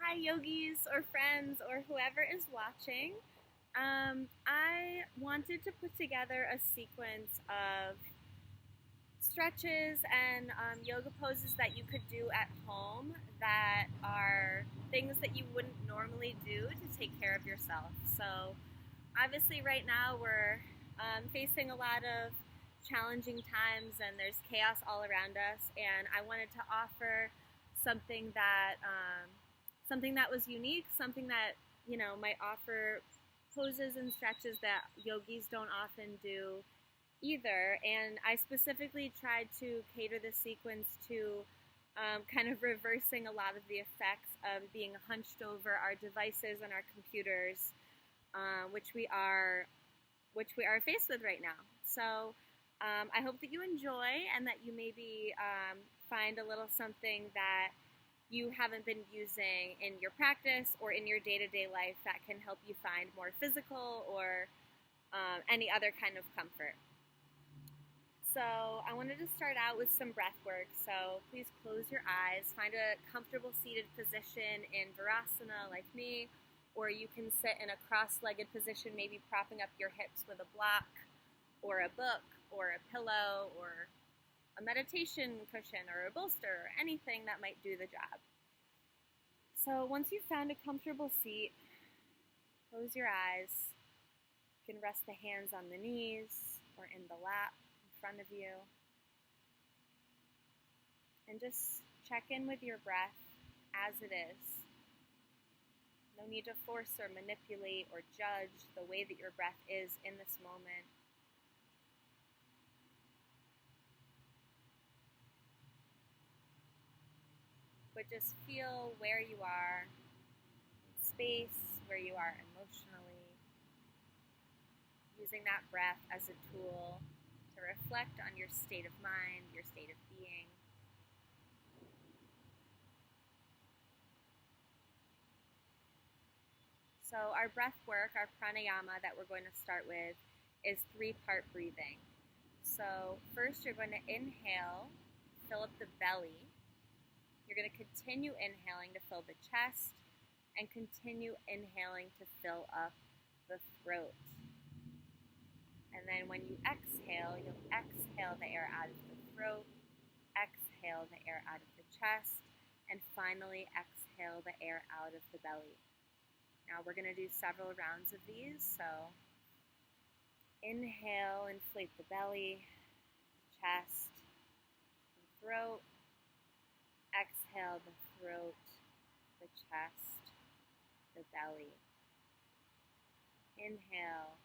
Hi, yogis or friends or whoever is watching. I wanted to put together a sequence of stretches and yoga poses that you could do at home that are things that you wouldn't normally do to take care of yourself. So, obviously, right now we're facing a lot of challenging times and there's chaos all around us, and I wanted to offer something that something that was unique, something that might offer poses and stretches that yogis don't often do either. And I specifically tried to cater the sequence to kind of reversing a lot of the effects of being hunched over our devices and our computers, which we are faced with right now. So I hope that you enjoy and that you maybe find a little something that you haven't been using in your practice or in your day-to-day life that can help you find more physical or any other kind of comfort. So I wanted to start out with some breath work. So please close your eyes, find a comfortable seated position in Virasana like me, or you can sit in a cross-legged position, maybe propping up your hips with a block or a book or a pillow or a meditation cushion or a bolster or anything that might do the job. So once you've found a comfortable seat, close your eyes. You can rest the hands on the knees or in the lap in front of you. And just check in with your breath as it is. No need to force or manipulate or judge the way that your breath is in this moment. But just feel where you are in space, where you are emotionally, using that breath as a tool to reflect on your state of mind, your state of being. So our breath work, our pranayama that we're going to start with is 3-part breathing. So first you're going to inhale, fill up the belly. You're going to continue inhaling to fill the chest and continue inhaling to fill up the throat. And then when you exhale, you'll exhale the air out of the throat, exhale the air out of the chest, and finally exhale the air out of the belly. Now we're going to do several rounds of these. So inhale, inflate the belly, chest, and throat. Exhale the throat, the chest, the belly. Inhale.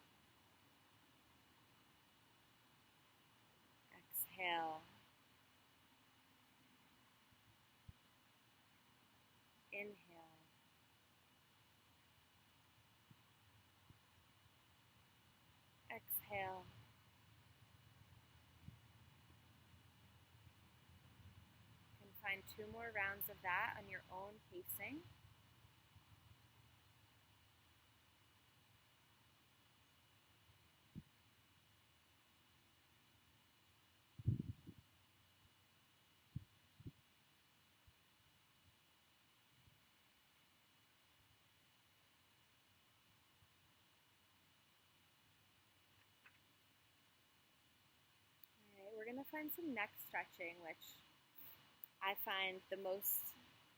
Exhale. Inhale. Exhale. You can find 2 more rounds of that on your own pacing. Alright, we're going to find some neck stretching, which I find the most,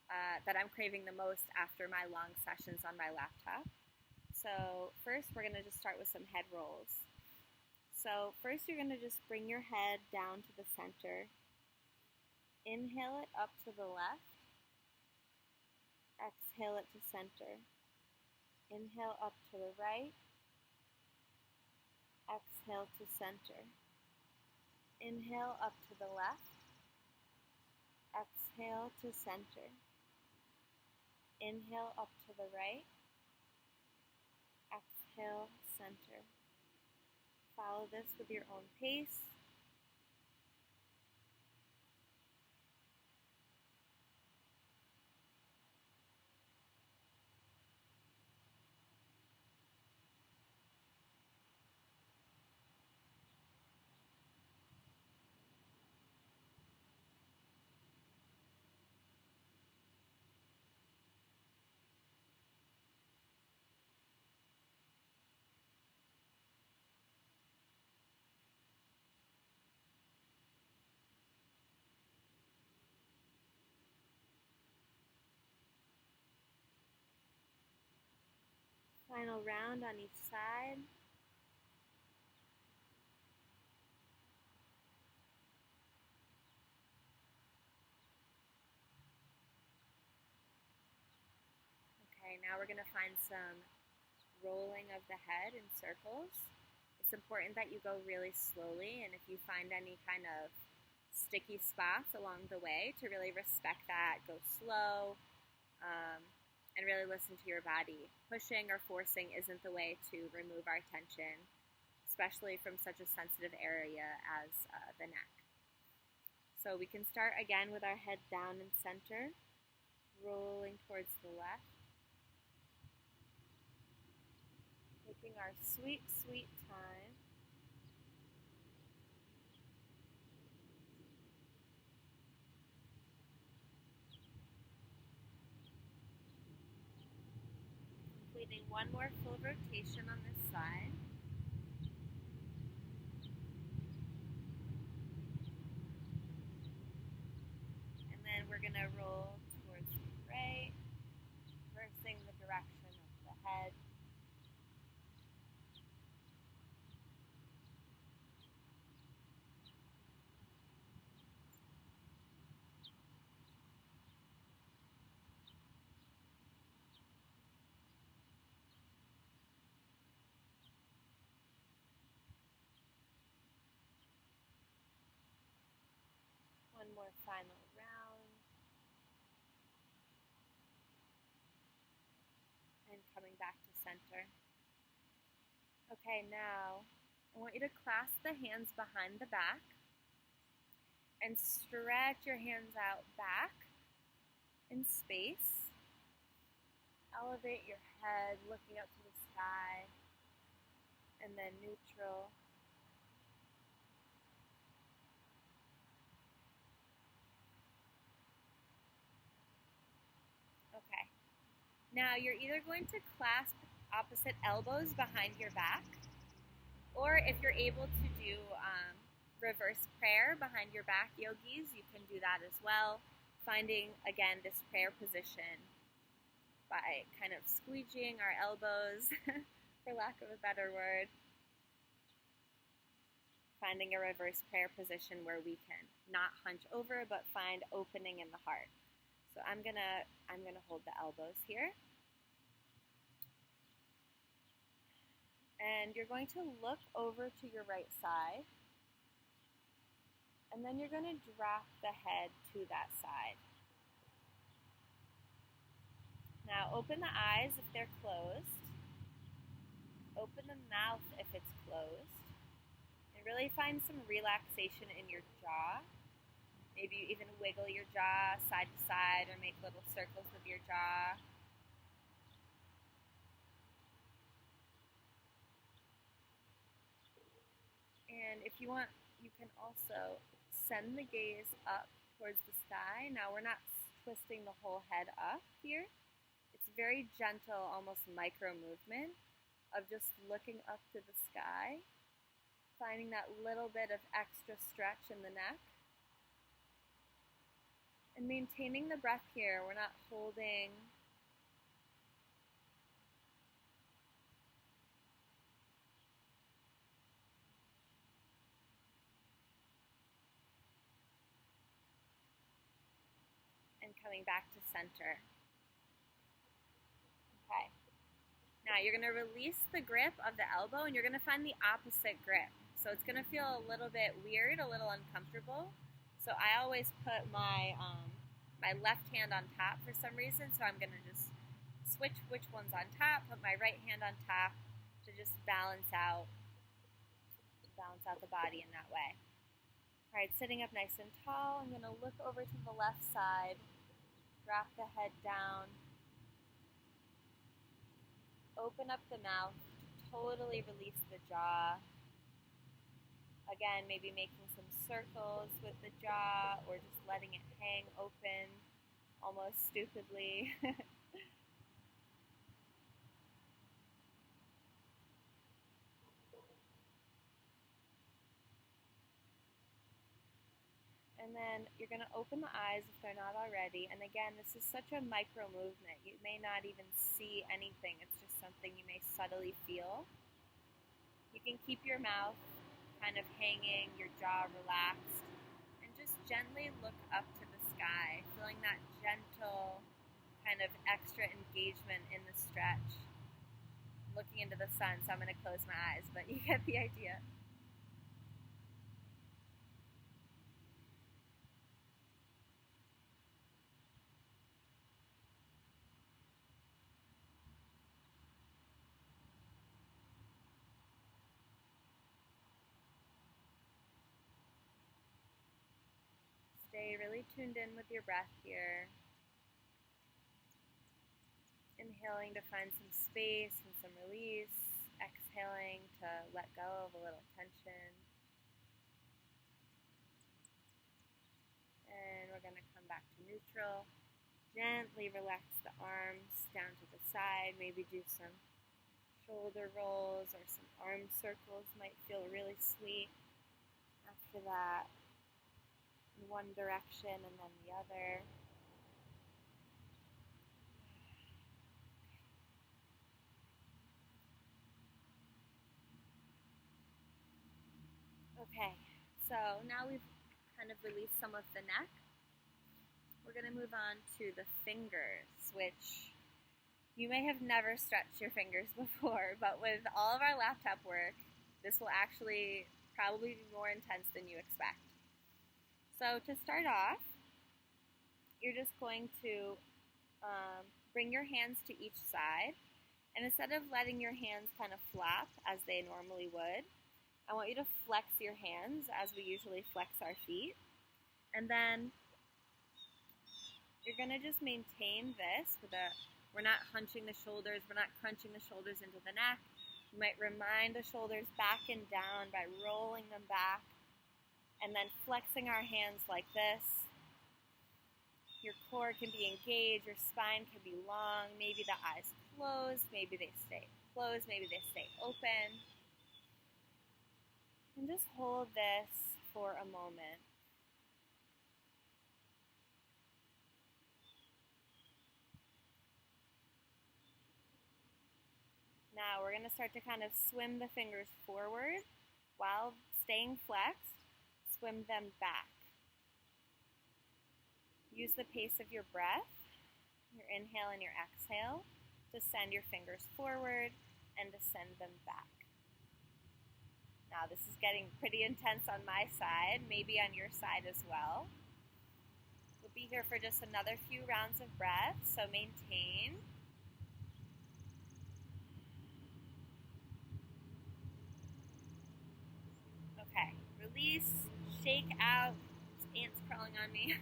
that I'm craving the most after my long sessions on my laptop. So first we're going to just start with some head rolls. So first you're going to just bring your head down to the center. Inhale it up to the left. Exhale it to center. Inhale up to the right. Exhale to center. Inhale up to the left. Exhale to center. Inhale up to the right. Exhale, center. Follow this with your own pace. Final round on each side. Okay, now we're going to find some rolling of the head in circles. It's important that you go really slowly, and if you find any kind of sticky spots along the way, to really respect that, go slow, and really listen to your body. Pushing or forcing isn't the way to remove our tension, especially from such a sensitive area as the neck. So we can start again with our head down and center, rolling towards the left. Taking our sweet, sweet time. Completing one more full rotation on this side. And then we're going to roll towards the right, reversing the direction of the head. One more final round. And coming back to center. Okay, now I want you to clasp the hands behind the back and stretch your hands out back in space. Elevate your head, looking up to the sky, and then neutral. Okay. Now you're either going to clasp opposite elbows behind your back, or if you're able to do reverse prayer behind your back, yogis, you can do that as well. Finding, again, this prayer position by kind of squeegeeing our elbows, for lack of a better word. Finding a reverse prayer position where we can not hunch over, but find opening in the heart. So I'm gonna hold the elbows here. And you're going to look over to your right side. And then you're going to drop the head to that side. Now open the eyes if they're closed. Open the mouth if it's closed. And really find some relaxation in your jaw. Maybe you even wiggle your jaw side to side or make little circles with your jaw. And if you want, you can also send the gaze up towards the sky. Now we're not twisting the whole head up here. It's very gentle, almost micro movement of just looking up to the sky, finding that little bit of extra stretch in the neck. And maintaining the breath here. We're not holding. And coming back to center. Okay. Now you're going to release the grip of the elbow and you're going to find the opposite grip. So it's going to feel a little bit weird, a little uncomfortable. So I always put my my left hand on top for some reason. So I'm going to just switch which one's on top, put my right hand on top to just balance out the body in that way. All right, sitting up nice and tall, I'm going to look over to the left side, drop the head down, open up the mouth, totally release the jaw. Again, maybe making some circles with the jaw or just letting it hang open, almost stupidly. And then then you're going to open the eyes if they're not already. And again, this is such a micro movement. You may not even see anything. It's just something you may subtly feel. You can keep your mouth kind of hanging, your jaw relaxed, and just gently look up to the sky, feeling that gentle kind of extra engagement in the stretch. I'm looking into the sun, so I'm going to close my eyes, but you get the idea. Stay really tuned in with your breath here. Inhaling to find some space and some release. Exhaling to let go of a little tension. And we're going to come back to neutral. Gently relax the arms down to the side. Maybe do some shoulder rolls or some arm circles. Might feel really sweet. After that, in one direction and then the other. Okay, so now we've kind of released some of the neck. We're going to move on to the fingers, which you may have never stretched your fingers before, but with all of our laptop work, this will actually probably be more intense than you expect. So to start off, you're just going to bring your hands to each side, and instead of letting your hands kind of flap as they normally would, I want you to flex your hands as we usually flex our feet, and then you're going to just maintain this we're not hunching the shoulders, we're not crunching the shoulders into the neck. You might remind the shoulders back and down by rolling them back, and then flexing our hands like this. Your core can be engaged, your spine can be long, maybe the eyes closed, maybe they stay closed, maybe they stay open. And just hold this for a moment. Now we're going to start to kind of swim the fingers forward while staying flexed. Swim them back. Use the pace of your breath, your inhale and your exhale, to send your fingers forward and to send them back. Now this is getting pretty intense on my side, maybe on your side as well. We'll be here for just another few rounds of breath, so maintain. Okay, release, shake out. This ant's crawling on me.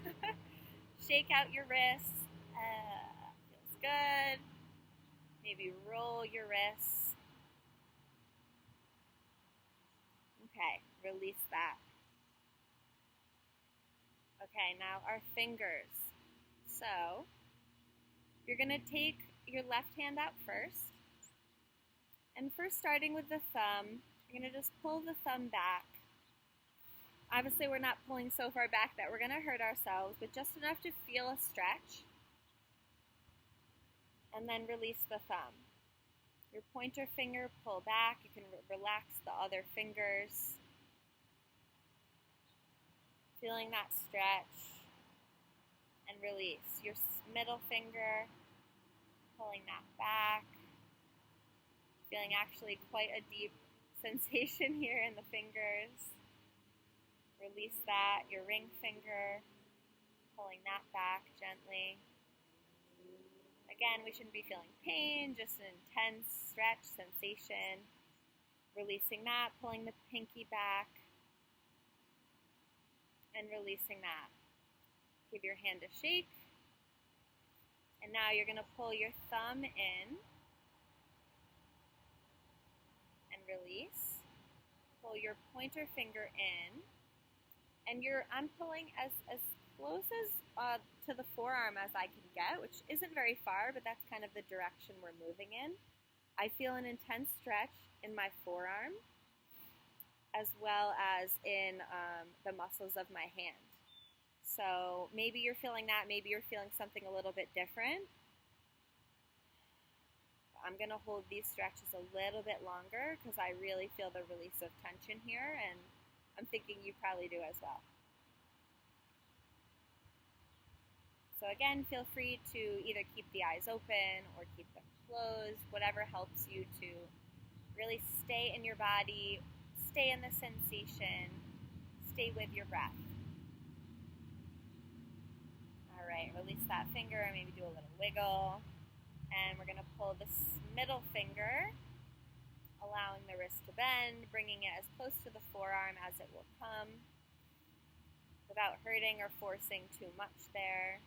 Shake out your wrists. Feels good. Maybe roll your wrists. Okay, release that. Okay, now our fingers. So, you're going to take your left hand out first. And first, starting with the thumb, you're going to just pull the thumb back. Obviously, we're not pulling so far back that we're going to hurt ourselves, but just enough to feel a stretch. And then release the thumb. Your pointer finger, pull back. You can relax the other fingers. Feeling that stretch. And release. Your middle finger, pulling that back. Feeling actually quite a deep sensation here in the fingers. Release that. Your ring finger, pulling that back gently. Again, we shouldn't be feeling pain, just an intense stretch sensation. Releasing that, pulling the pinky back, and releasing that. Give your hand a shake. And now you're going to pull your thumb in and release. Pull your pointer finger in. And I'm pulling as close as to the forearm as I can get, which isn't very far, but that's kind of the direction we're moving in. I feel an intense stretch in my forearm, as well as in the muscles of my hand. So maybe you're feeling that, maybe you're feeling something a little bit different. I'm going to hold these stretches a little bit longer because I really feel the release of tension here, and I'm thinking you probably do as well. So again, feel free to either keep the eyes open or keep them closed, whatever helps you to really stay in your body, stay in the sensation, stay with your breath. All right, release that finger, maybe do a little wiggle. And we're going to pull this middle finger, allowing the wrist to bend, bringing it as close to the forearm as it will come, without hurting or forcing too much there.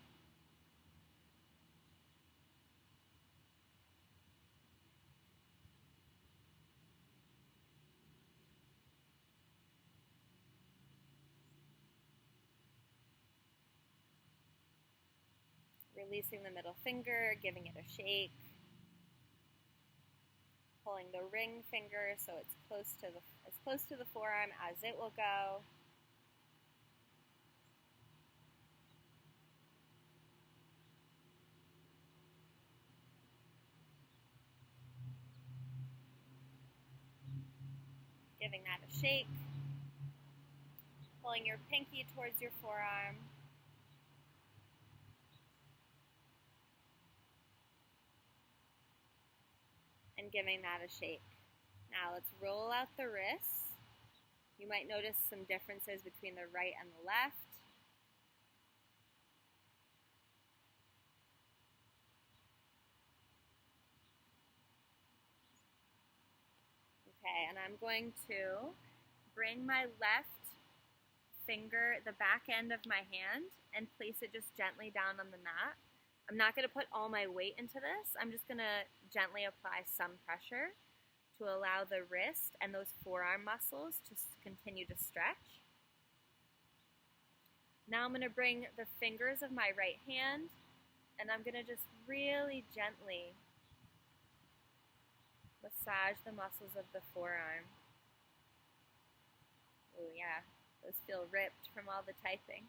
Releasing the middle finger, giving it a shake. Pulling the ring finger so it's as close to the forearm as it will go. Giving that a shake. Pulling your pinky towards your forearm. And giving that a shake. Now let's roll out the wrists. You might notice some differences between the right and the left. Okay, and I'm going to bring my left finger, the back end of my hand, and place it just gently down on the mat. I'm not going to put all my weight into this. I'm just going to gently apply some pressure to allow the wrist and those forearm muscles to continue to stretch. Now I'm going to bring the fingers of my right hand, and I'm going to just really gently massage the muscles of the forearm. Oh yeah, those feel ripped from all the typing.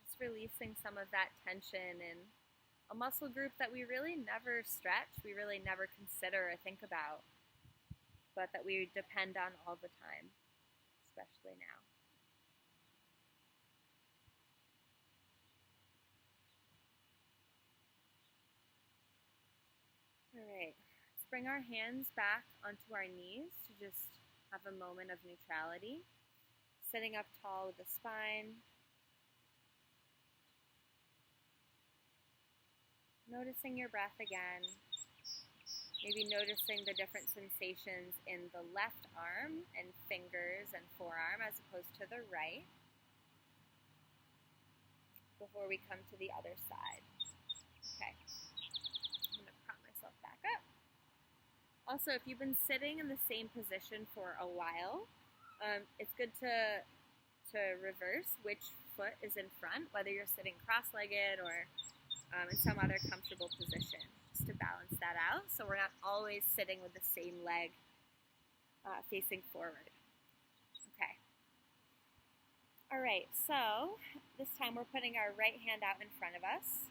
Just releasing some of that tension in a muscle group that we really never stretch, we really never consider or think about, but that we depend on all the time, especially now. All right, let's bring our hands back onto our knees to just have a moment of neutrality. Sitting up tall with the spine. Noticing your breath again. Maybe noticing the different sensations in the left arm and fingers and forearm as opposed to the right before we come to the other side. Okay, I'm going to prop myself back up. Also, if you've been sitting in the same position for a while, it's good to reverse which foot is in front, whether you're sitting cross-legged or in some other comfortable position, just to balance that out so we're not always sitting with the same leg facing forward. Okay. All right, so this time we're putting our right hand out in front of us.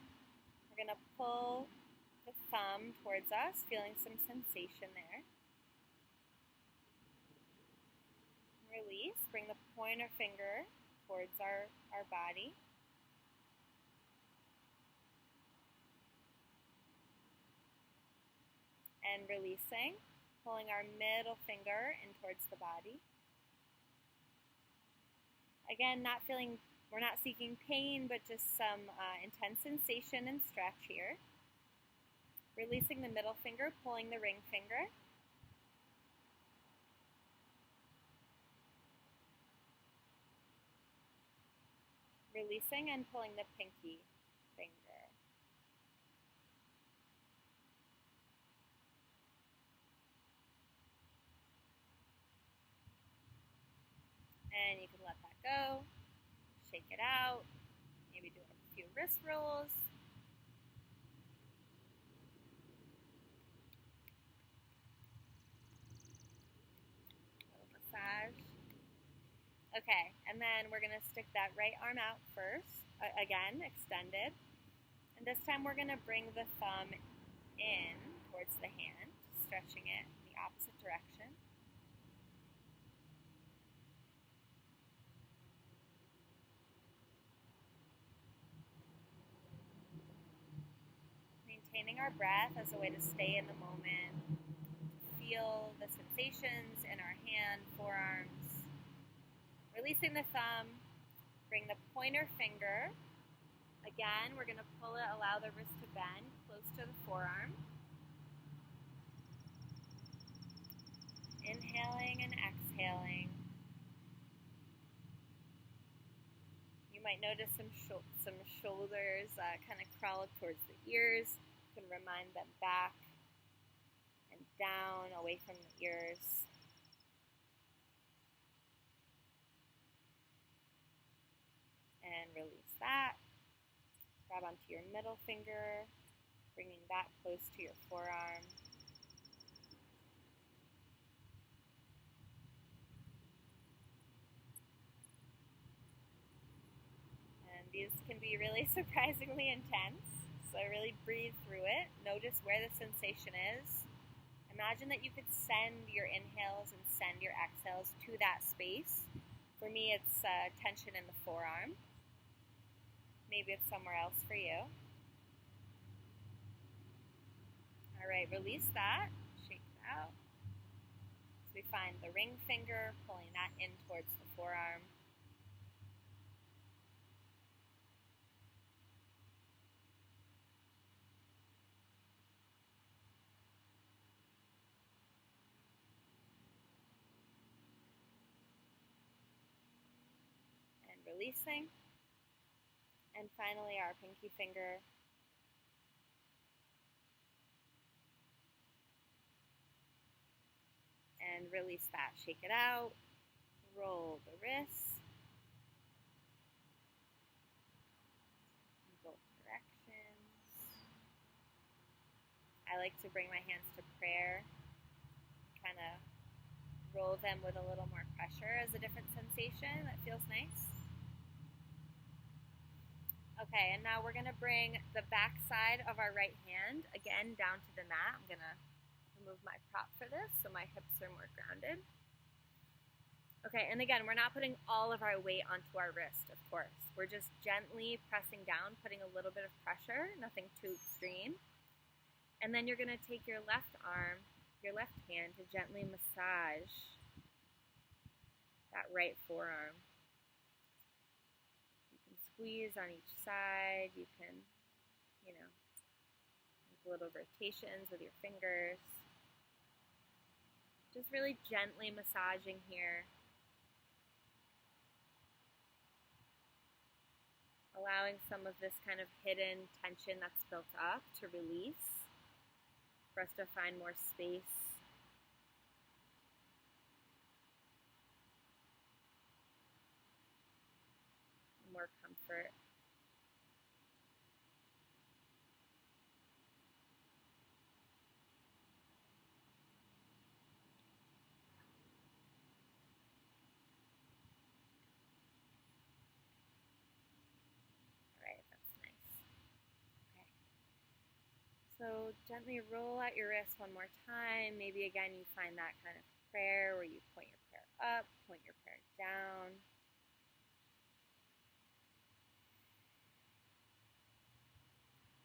We're going to pull the thumb towards us, feeling some sensation there. Release, bring the pointer finger towards our body. And releasing, pulling our middle finger in towards the body. Again, we're not seeking pain, but just some intense sensation and stretch here. Releasing the middle finger, pulling the ring finger. Releasing and pulling the pinky finger. And you can let that go, shake it out, maybe do a few wrist rolls. A little massage Okay, and then we're going to stick that right arm out first, again, extended. And this time we're going to bring the thumb in towards the hand, stretching it in the opposite direction. Maintaining our breath as a way to stay in the moment, feel the sensations in our hand, forearms. Releasing the thumb, bring the pointer finger. Again, we're going to pull it, allow the wrist to bend close to the forearm. Inhaling and exhaling. You might notice some shoulders kind of crawl up towards the ears. You can remind them back and down, away from the ears. And release that. Grab onto your middle finger, bringing that close to your forearm. And these can be really surprisingly intense, so really breathe through it. Notice where the sensation is. Imagine that you could send your inhales and send your exhales to that space. For me, it's tension in the forearm. Maybe it's somewhere else for you. All right, release that. Shake it out. So we find the ring finger, pulling that in towards the forearm. And releasing. And finally, our pinky finger. And release that. Shake it out. Roll the wrists in both directions. I like to bring my hands to prayer. Kind of roll them with a little more pressure as a different sensation. That feels nice. Okay, and now we're going to bring the back side of our right hand, again, down to the mat. I'm going to remove my prop for this so my hips are more grounded. Okay, and again, we're not putting all of our weight onto our wrist, of course. We're just gently pressing down, putting a little bit of pressure, nothing too extreme. And then you're going to take your left arm, your left hand, to gently massage that right forearm. Squeeze on each side. You can, make little rotations with your fingers. Just really gently massaging here. Allowing some of this kind of hidden tension that's built up to release, for us to find more space. More comfort. All right, that's nice. Okay. So gently roll out your wrist one more time. Maybe again you find that kind of prayer where you point your prayer up, point your prayer down.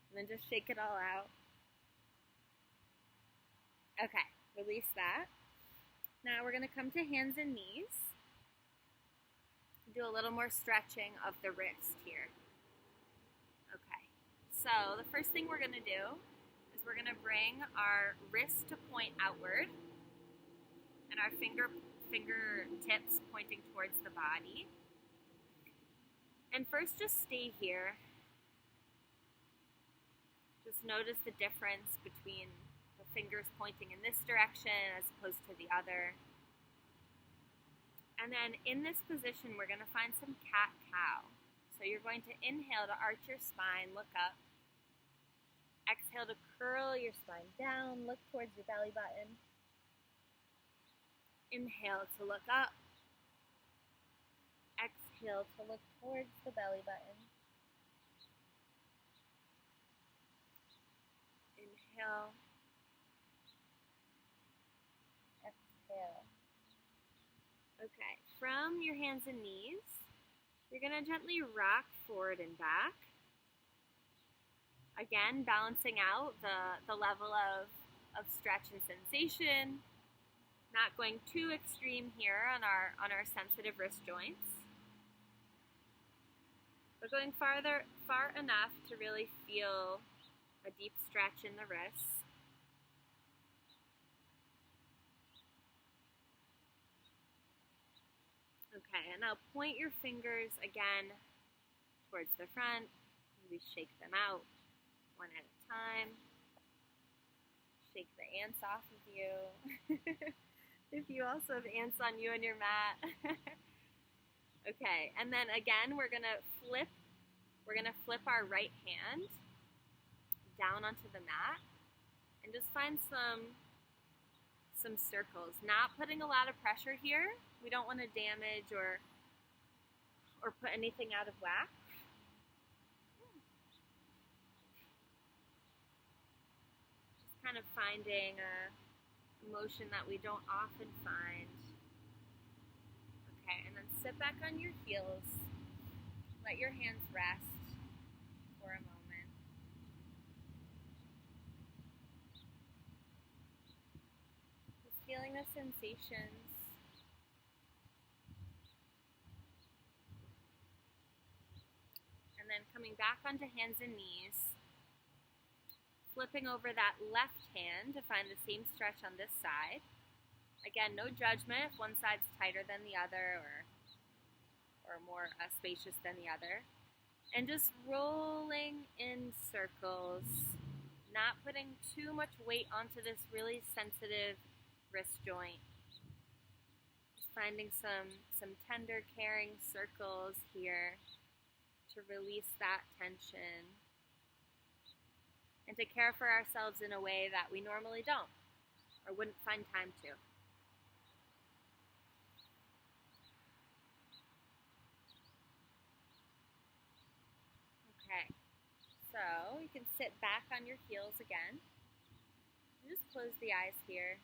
And then just shake it all out. Okay, release that. Now we're going to come to hands and knees. Do a little more stretching of the wrist here. Okay, so the first thing we're going to do is we're going to bring our wrist to point outward and our fingertips pointing towards the body. And first just stay here. Just notice the difference between the fingers pointing in this direction as opposed to the other. And then in this position, we're going to find some cat-cow. So you're going to inhale to arch your spine, look up. Exhale to curl your spine down, look towards your belly button. Inhale to look up. Exhale to look towards the belly button. Inhale. Exhale. Okay, from your hands and knees, you're going to gently rock forward and back. Again, balancing out the level of stretch and sensation. Not going too extreme here on our sensitive wrist joints. But going far enough to really feel a deep stretch in the wrists. Okay, and now point your fingers again towards the front. Maybe shake them out one at a time. Shake the ants off of you. If you also have ants on you and your mat. Okay, and then again we're gonna flip our right hand down onto the mat and just find some circles. Not putting a lot of pressure here. We don't want to damage or put anything out of whack. Just kind of finding a motion that we don't often find. Okay, and then sit back on your heels. Let your hands rest for a moment. Just feeling the sensations. And then coming back onto hands and knees. Flipping over that left hand to find the same stretch on this side. Again, no judgment if one side's tighter than the other or more spacious than the other. And just rolling in circles, not putting too much weight onto this really sensitive wrist joint. Just finding some tender, caring circles here to release that tension and to care for ourselves in a way that we normally don't or wouldn't find time to. Okay, so you can sit back on your heels again. Just close the eyes here.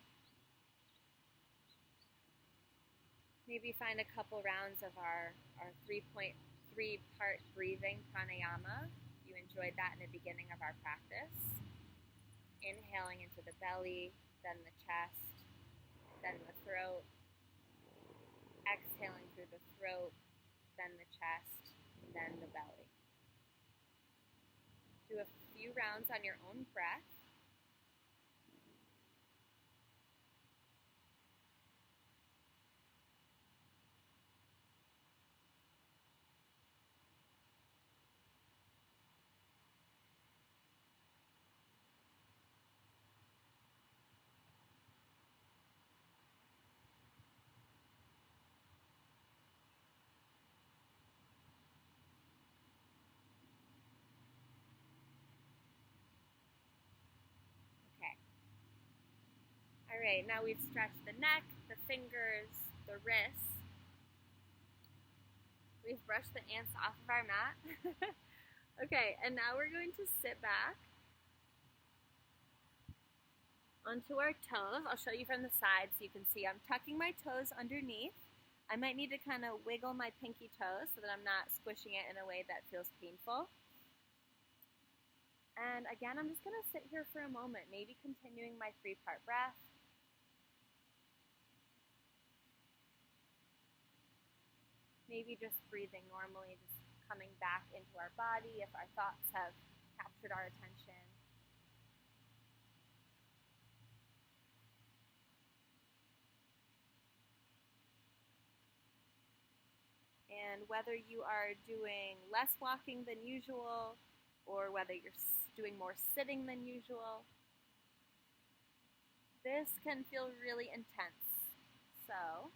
Maybe find a couple rounds of our 3.3-part breathing pranayama. If you enjoyed that in the beginning of our practice. Inhaling into the belly, then the chest, then the throat. Exhaling through the throat, then the chest, then the belly. Do a few rounds on your own breath. All right, now we've stretched the neck, the fingers, the wrists. We've brushed the ants off of our mat. Okay, and now we're going to sit back onto our toes. I'll show you from the side so you can see I'm tucking my toes underneath. I might need to kind of wiggle my pinky toes so that I'm not squishing it in a way that feels painful. And again, I'm just going to sit here for a moment, maybe continuing my 3-part breath. Maybe just breathing normally, just coming back into our body if our thoughts have captured our attention. And whether you are doing less walking than usual, or whether you're doing more sitting than usual, this can feel really intense. So,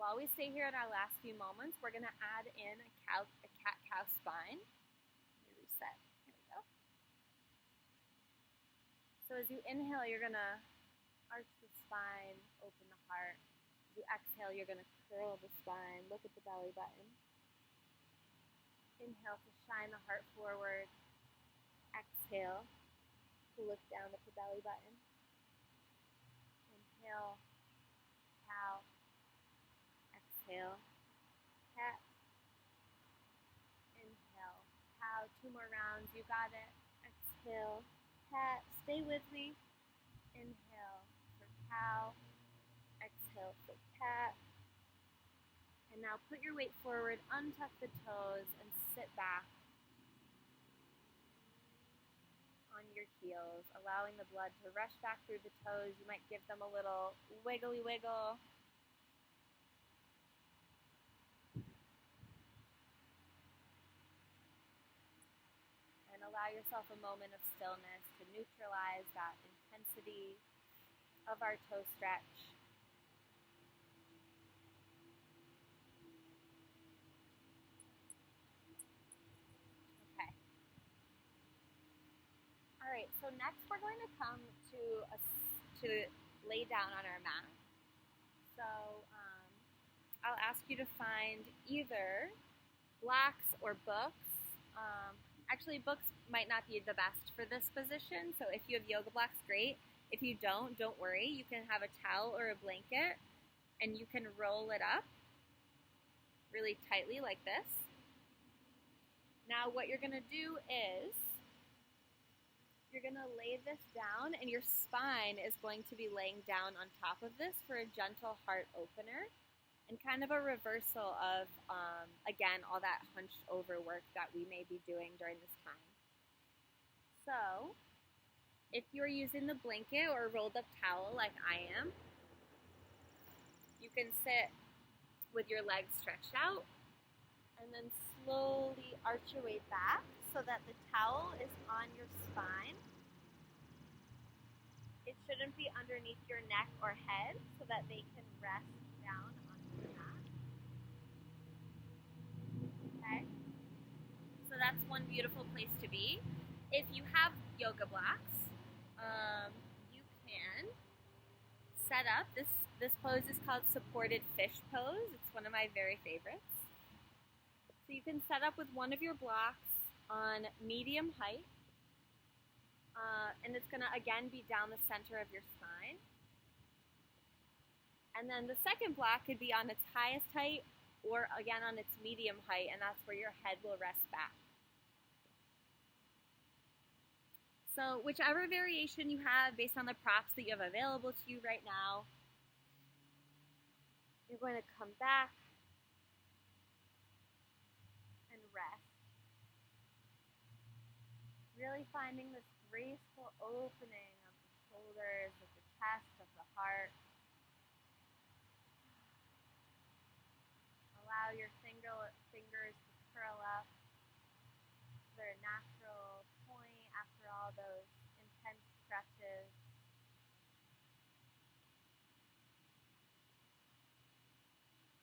while we stay here in our last few moments, we're going to add in a cat-cow spine. Let me reset. Here we go. So as you inhale, you're going to arch the spine, open the heart, As you exhale, you're going to curl the spine. Look at the belly button. Inhale to shine the heart forward. Exhale to look down at the belly button. Inhale, cow. Exhale, cat. Inhale, cow. 2 more rounds. You got it. Exhale, cat. Stay with me. Inhale for cow. Exhale for cat. And now put your weight forward, untuck the toes, and sit back on your heels, allowing the blood to rush back through the toes. You might give them a little wiggly wiggle. And allow yourself a moment of stillness to neutralize that intensity of our toe stretch. Alright, so next we're going to come to lay down on our mat. So I'll ask you to find either blocks or books. Actually, books might not be the best for this position, so if you have yoga blocks, great. If you don't worry. You can have a towel or a blanket, and you can roll it up really tightly like this. Now what you're going to do is you're going to lay this down, and your spine is going to be laying down on top of this for a gentle heart opener and kind of a reversal of, again, all that hunched over work that we may be doing during this time. So if you're using the blanket or rolled up towel like I am, you can sit with your legs stretched out and then slowly arch your way back so that the towel is on your spine. It shouldn't be underneath your neck or head so that they can rest down onto the mat. Okay? So that's one beautiful place to be. If you have yoga blocks, you can set up. This pose is called supported fish pose. It's one of my very favorites. So you can set up with one of your blocks on medium height, and it's going to again be down the center of your spine. And then the second block could be on its highest height or again on its medium height, and that's where your head will rest back. So whichever variation you have based on the props that you have available to you right now, you're going to come back and rest. Really finding this graceful opening of the shoulders, of the chest, of the heart. Allow your fingers to curl up to their natural point after all those intense stretches.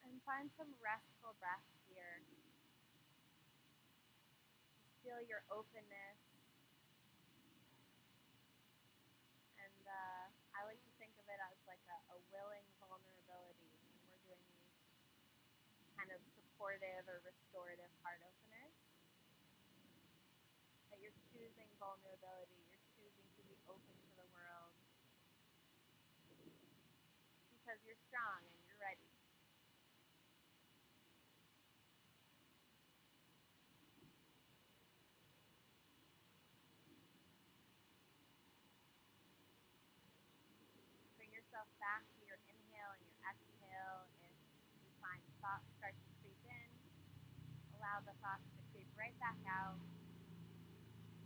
And find some restful breaths here. Just feel your openness. And I like to think of it as like a willing vulnerability when we're doing these kind of supportive or restorative heart openers. That you're choosing vulnerability, you're choosing to be open to the world because you're strong and you're ready. Bring yourself back to your inhale and your exhale. If you find thoughts start to creep in, allow the thoughts to creep right back out.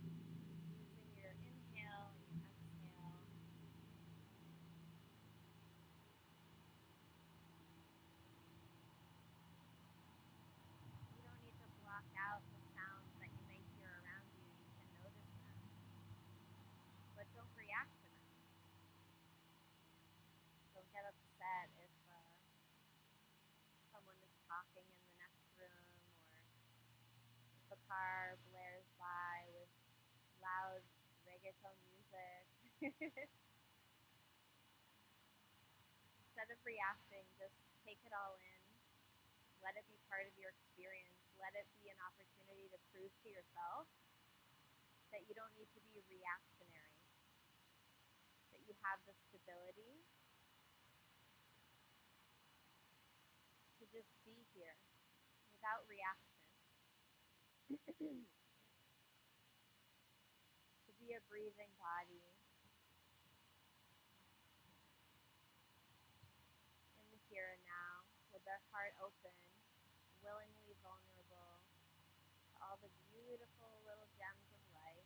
Using your inhale and your exhale. You don't need to block out the sounds that you may hear around you. You can notice them, but don't react to them. Don't get upset if someone is talking in the next room, or if a car blares by with loud reggaeton music. Instead of reacting. Just take it all in. Let it be part of your experience. Let it be an opportunity to prove to yourself that you don't need to be reactionary, that you have the stability to just be here without reaction, to be a breathing body in the here and now, with their heart open, willingly vulnerable to all the beautiful little gems of life.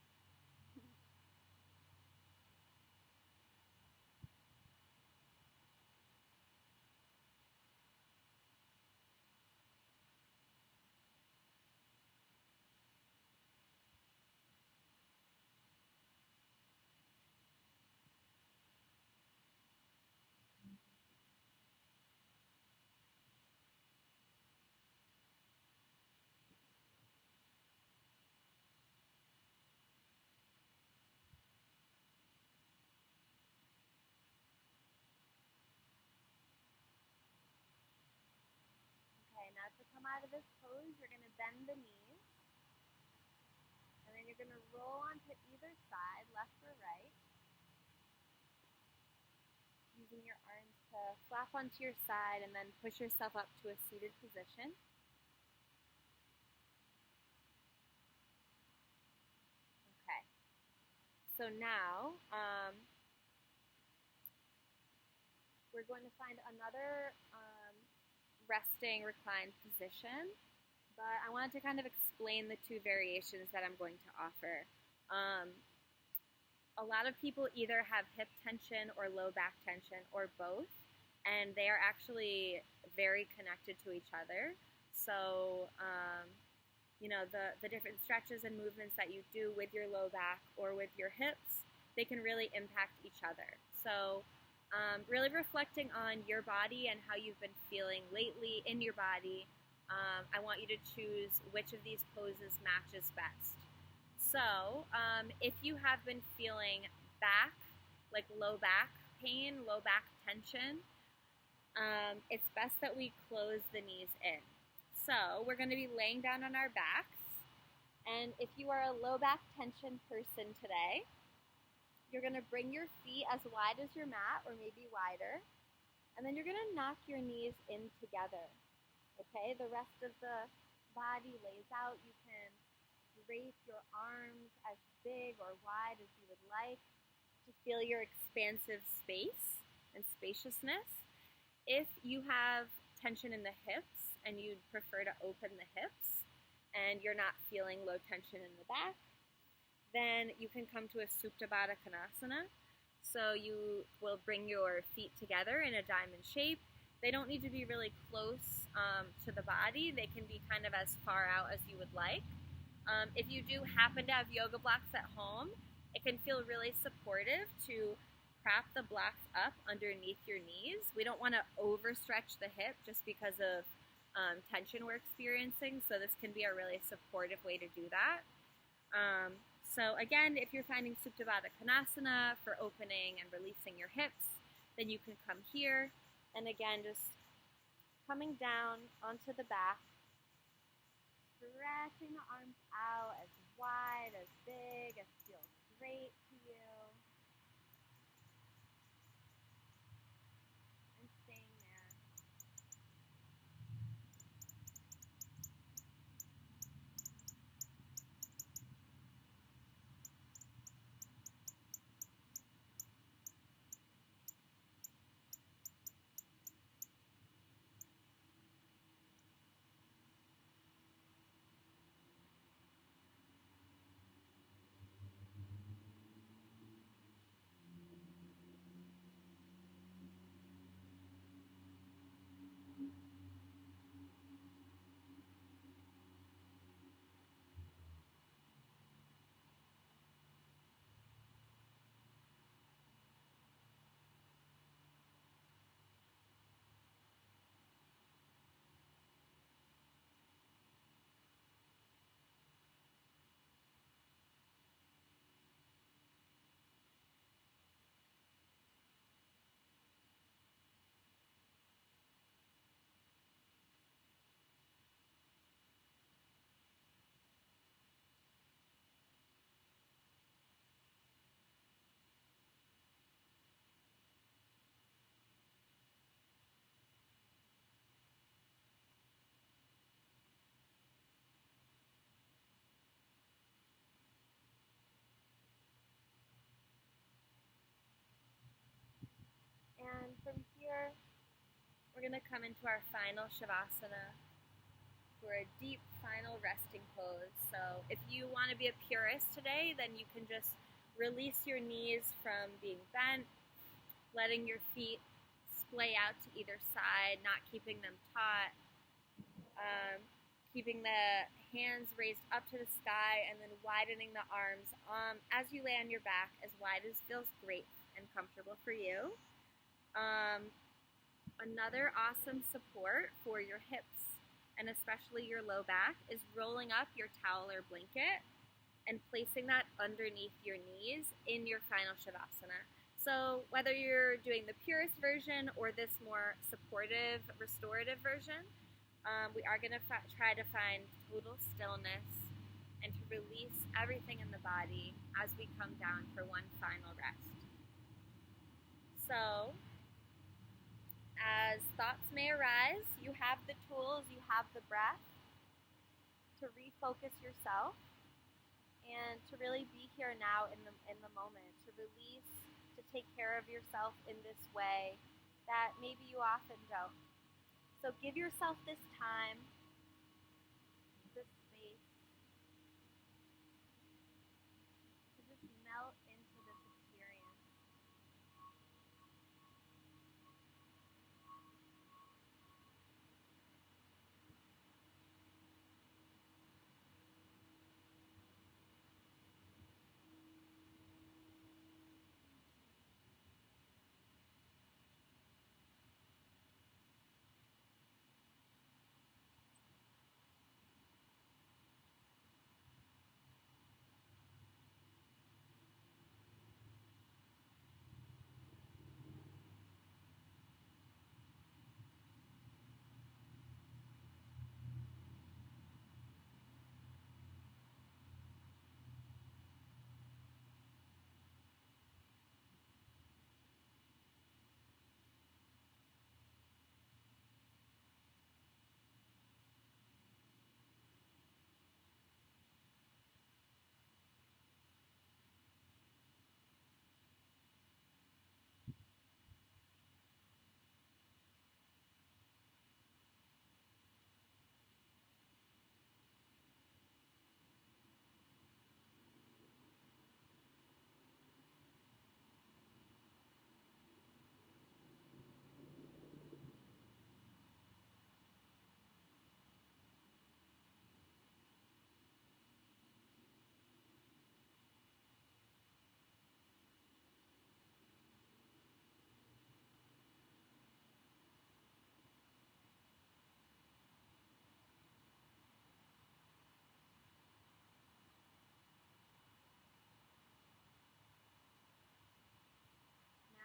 Okay, now to come out of this pose, you're going to bend the knees, and then you're going to roll onto either side, left or right, using your arms to flap onto your side and then push yourself up to a seated position. Okay, so now we're going to find another resting reclined position, but I wanted to kind of explain the two variations that I'm going to offer. A lot of people either have hip tension or low back tension or both, and they are actually very connected to each other. So, you know, the different stretches and movements that you do with your low back or with your hips, they can really impact each other. So, really reflecting on your body and how you've been feeling lately in your body, I want you to choose which of these poses matches best. So, if you have been feeling back, like low back pain, low back tension, it's best that we close the knees in. So, we're going to be laying down on our backs, and if you are a low back tension person today, you're going to bring your feet as wide as your mat, or maybe wider, and then you're going to knock your knees in together. Okay, the rest of the body lays out. You can drape your arms as big or wide as you would like to feel your expansive space and spaciousness. If you have tension in the hips and you'd prefer to open the hips and you're not feeling low tension in the back, then you can come to a Supta Baddha Konasana. So you will bring your feet together in a diamond shape. They don't need to be really close to the body. They can be kind of as far out as you would like. If you do happen to have yoga blocks at home, it can feel really supportive to prop the blocks up underneath your knees. We don't want to overstretch the hip just because of tension we're experiencing, so this can be a really supportive way to do that. So again, if you're finding Supta Baddha Konasana for opening and releasing your hips, then you can come here, and again, just coming down onto the back, stretching the arms out as wide, as big, as feels great to you, and staying there. We're going to come into our final Shavasana for a deep final resting pose. So if you want to be a purist today, then you can just release your knees from being bent, letting your feet splay out to either side, not keeping them taut, keeping the hands raised up to the sky, and then widening the arms as you lay on your back as wide as feels great and comfortable for you. Another awesome support for your hips and especially your low back is rolling up your towel or blanket and placing that underneath your knees in your final Shavasana. So whether you're doing the purest version or this more supportive, restorative version, we are going to try to find total stillness and to release everything in the body as we come down for one final rest. So, as thoughts may arise, you have the tools, you have the breath to refocus yourself and to really be here now in the moment, to release, to take care of yourself in this way that maybe you often don't. So give yourself this time, this space, to just melt into this experience.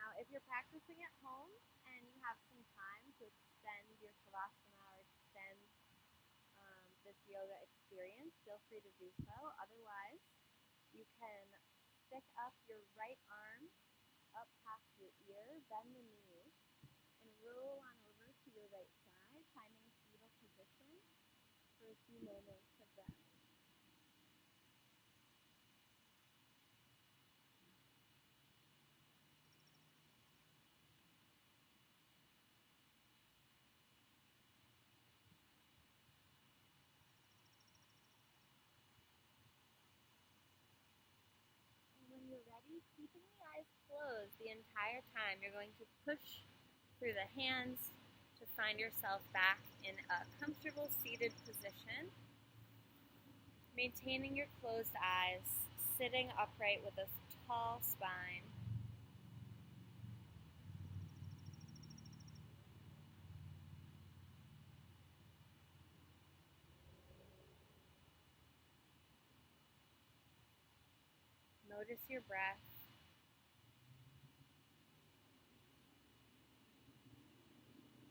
Now, if you're practicing at home and you have some time to extend your Shavasana or extend this yoga experience, feel free to do so. Otherwise, you can stick up your right arm up past your ear, bend the knees, and roll on over to your right side, finding a fetal position for a few moments of rest. When you're ready, keeping the eyes closed the entire time, you're going to push through the hands to find yourself back in a comfortable seated position, maintaining your closed eyes, sitting upright with a tall spine. Notice your breath.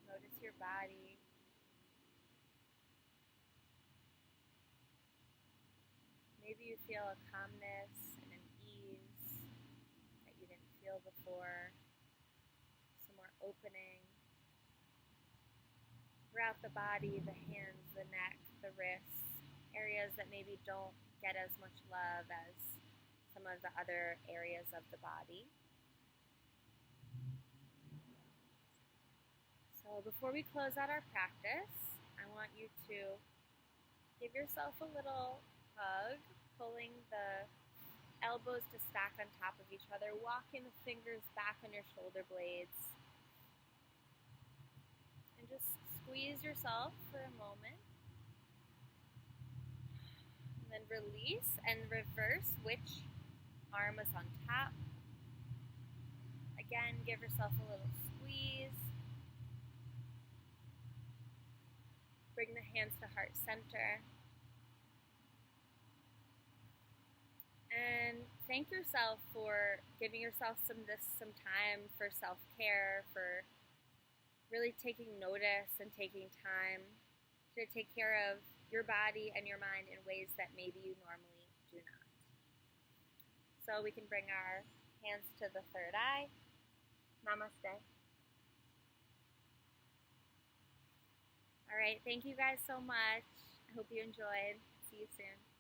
Notice your body. Maybe you feel a calmness and an ease that you didn't feel before. Some more opening throughout the body, the hands, the neck, the wrists, areas that maybe don't get as much love as some of the other areas of the body. So before we close out our practice, I want you to give yourself a little hug, pulling the elbows to stack on top of each other, walking the fingers back on your shoulder blades, and just squeeze yourself for a moment. And then release and reverse which arm is on top. Again, give yourself a little squeeze. Bring the hands to heart center. And thank yourself for giving yourself some time for self-care, for really taking notice and taking time to take care of your body and your mind in ways that maybe you normally do not. So we can bring our hands to the third eye. Namaste. All right, thank you guys so much. I hope you enjoyed. See you soon.